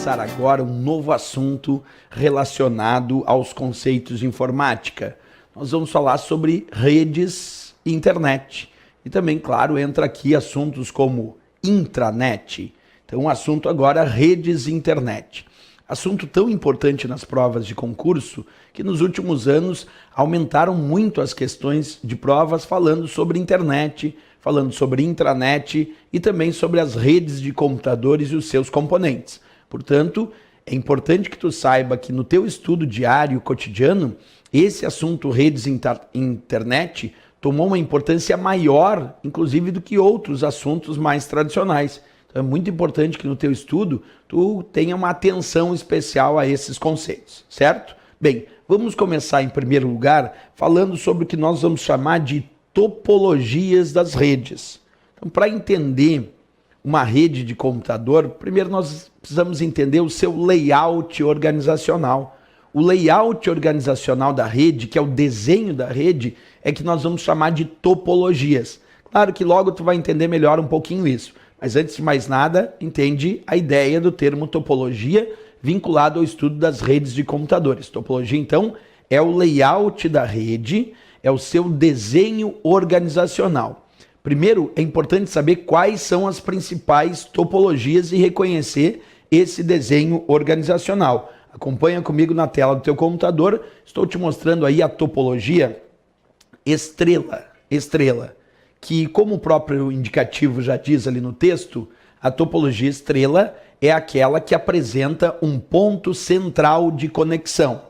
começar agora um novo assunto relacionado aos conceitos de informática. Nós vamos falar sobre redes e internet. E também, claro, entra aqui assuntos como intranet. Então, o assunto agora, redes e internet. Assunto tão importante nas provas de concurso que nos últimos anos aumentaram muito as questões de provas falando sobre internet, falando sobre intranet e também sobre as redes de computadores e os seus componentes. Portanto, é importante que tu saiba que no teu estudo diário, cotidiano, esse assunto redes e internet tomou uma importância maior, inclusive, do que outros assuntos mais tradicionais. Então é muito importante que no teu estudo tu tenha uma atenção especial a esses conceitos, certo? Bem, vamos começar em primeiro lugar falando sobre o que nós vamos chamar de topologias das redes. Então, para entender uma rede de computador, primeiro nós precisamos entender o seu layout organizacional. O layout organizacional da rede, que é o desenho da rede, é que nós vamos chamar de topologias. Claro que logo tu vai entender melhor um pouquinho isso, mas antes de mais nada, entende a ideia do termo topologia vinculado ao estudo das redes de computadores. Topologia, então, é o layout da rede, é o seu desenho organizacional. Primeiro, é importante saber quais são as principais topologias e reconhecer esse desenho organizacional. Acompanha comigo na tela do teu computador, estou te mostrando aí a topologia estrela, que, como o próprio indicativo já diz ali no texto, a topologia estrela é aquela que apresenta um ponto central de conexão.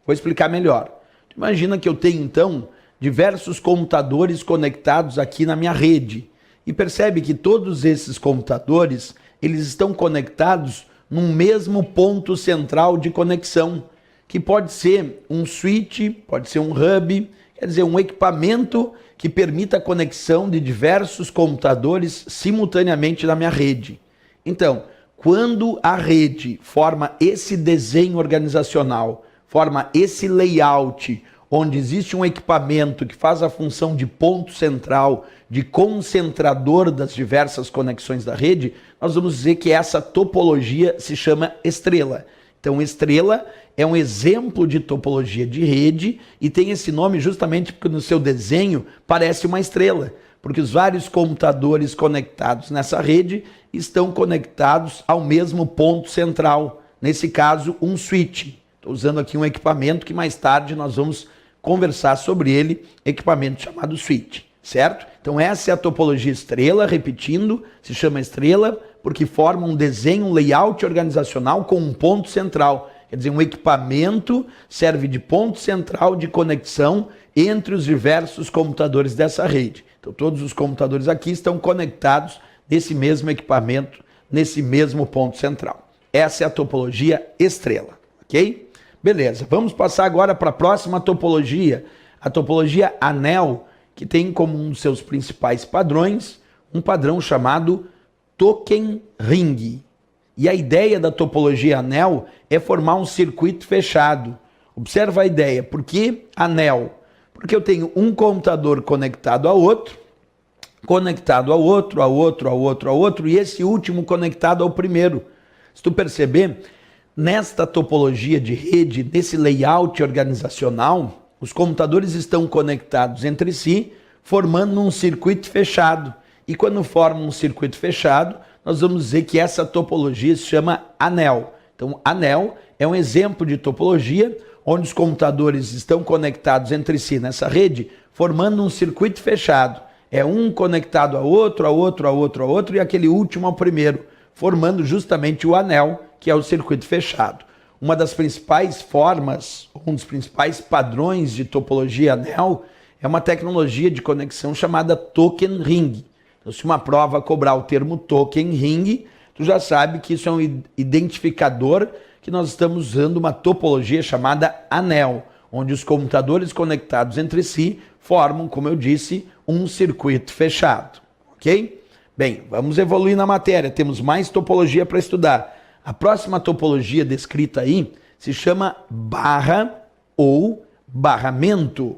Vou explicar melhor. Imagina que eu tenho, então, diversos computadores conectados aqui na minha rede. E percebe que todos esses computadores, eles estão conectados num mesmo ponto central de conexão, que pode ser um switch, pode ser um hub, quer dizer, um equipamento que permita a conexão de diversos computadores simultaneamente na minha rede. Então, quando a rede forma esse desenho organizacional, forma esse layout, onde existe um equipamento que faz a função de ponto central, de concentrador das diversas conexões da rede, nós vamos dizer que essa topologia se chama estrela. Então, estrela é um exemplo de topologia de rede e tem esse nome justamente porque no seu desenho parece uma estrela, porque os vários computadores conectados nessa rede estão conectados ao mesmo ponto central, nesse caso, um switch. Estou usando aqui um equipamento que mais tarde nós vamos conversar sobre ele, equipamento chamado switch, certo? Então essa é a topologia estrela, repetindo, se chama estrela porque forma um desenho, um layout organizacional com um ponto central. Quer dizer, um equipamento serve de ponto central de conexão entre os diversos computadores dessa rede. Então todos os computadores aqui estão conectados nesse mesmo equipamento, nesse mesmo ponto central. Essa é a topologia estrela, ok? Beleza, vamos passar agora para a próxima topologia, a topologia anel, que tem como um dos seus principais padrões, um padrão chamado token ring. E a ideia da topologia anel é formar um circuito fechado. Observa a ideia, por que anel? Porque eu tenho um computador conectado a outro, e esse último conectado ao primeiro. Se tu perceber, nesta topologia de rede, nesse layout organizacional, os computadores estão conectados entre si, formando um circuito fechado. E quando formam um circuito fechado, nós vamos dizer que essa topologia se chama anel. Então, anel é um exemplo de topologia onde os computadores estão conectados entre si nessa rede, formando um circuito fechado. É um conectado a outro, e aquele último ao primeiro, formando justamente o anel, que é o circuito fechado. Uma das principais formas, um dos principais padrões de topologia anel é uma tecnologia de conexão chamada token ring. Então, se uma prova cobrar o termo token ring, tu já sabe que isso é um identificador que nós estamos usando uma topologia chamada anel, onde os computadores conectados entre si formam, como eu disse, um circuito fechado, ok? Bem, vamos evoluir na matéria, temos mais topologia para estudar. A próxima topologia descrita aí se chama barra ou barramento.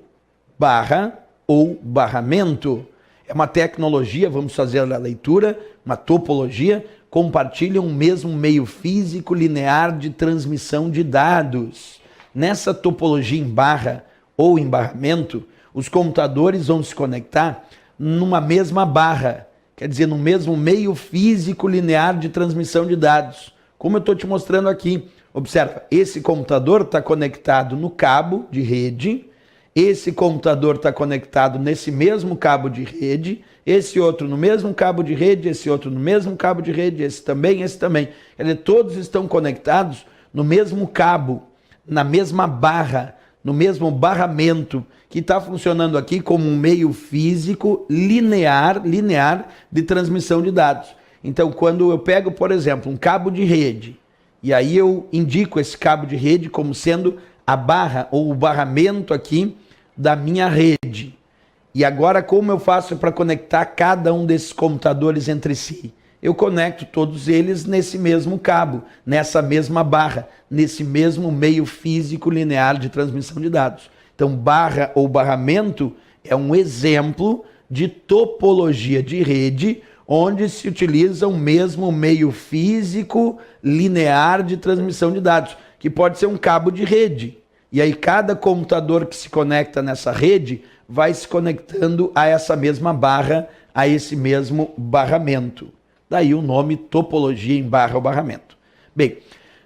Barra ou barramento é uma tecnologia, vamos fazer a leitura, uma topologia compartilham o mesmo meio físico linear de transmissão de dados. Nessa topologia em barra ou em barramento, os computadores vão se conectar numa mesma barra, quer dizer, no mesmo meio físico linear de transmissão de dados. Como eu estou te mostrando aqui, observa, esse computador está conectado no cabo de rede, esse computador está conectado nesse mesmo cabo de rede, esse outro no mesmo cabo de rede, esse outro no mesmo cabo de rede, esse também. Quer dizer, todos estão conectados no mesmo cabo, na mesma barra, no mesmo barramento, que está funcionando aqui como um meio físico linear de transmissão de dados. Então, quando eu pego, por exemplo, um cabo de rede, e aí eu indico esse cabo de rede como sendo a barra ou o barramento aqui da minha rede. E agora, como eu faço para conectar cada um desses computadores entre si? Eu conecto todos eles nesse mesmo cabo, nessa mesma barra, nesse mesmo meio físico linear de transmissão de dados. Então, barra ou barramento é um exemplo de topologia de rede, onde se utiliza o mesmo meio físico linear de transmissão de dados, que pode ser um cabo de rede. E aí cada computador que se conecta nessa rede vai se conectando a essa mesma barra, a esse mesmo barramento. Daí o nome topologia em barra ou barramento. Bem,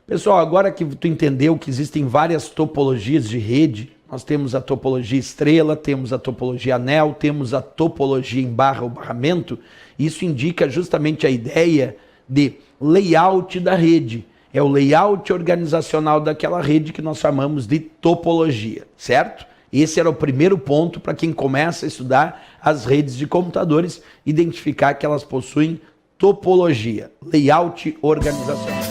pessoal, agora que tu entendeu que existem várias topologias de rede, nós temos a topologia estrela, temos a topologia anel, temos a topologia em barra ou barramento. Isso indica justamente a ideia de layout da rede. É o layout organizacional daquela rede que nós chamamos de topologia, certo? Esse era o primeiro ponto para quem começa a estudar as redes de computadores, identificar que elas possuem topologia, layout organizacional.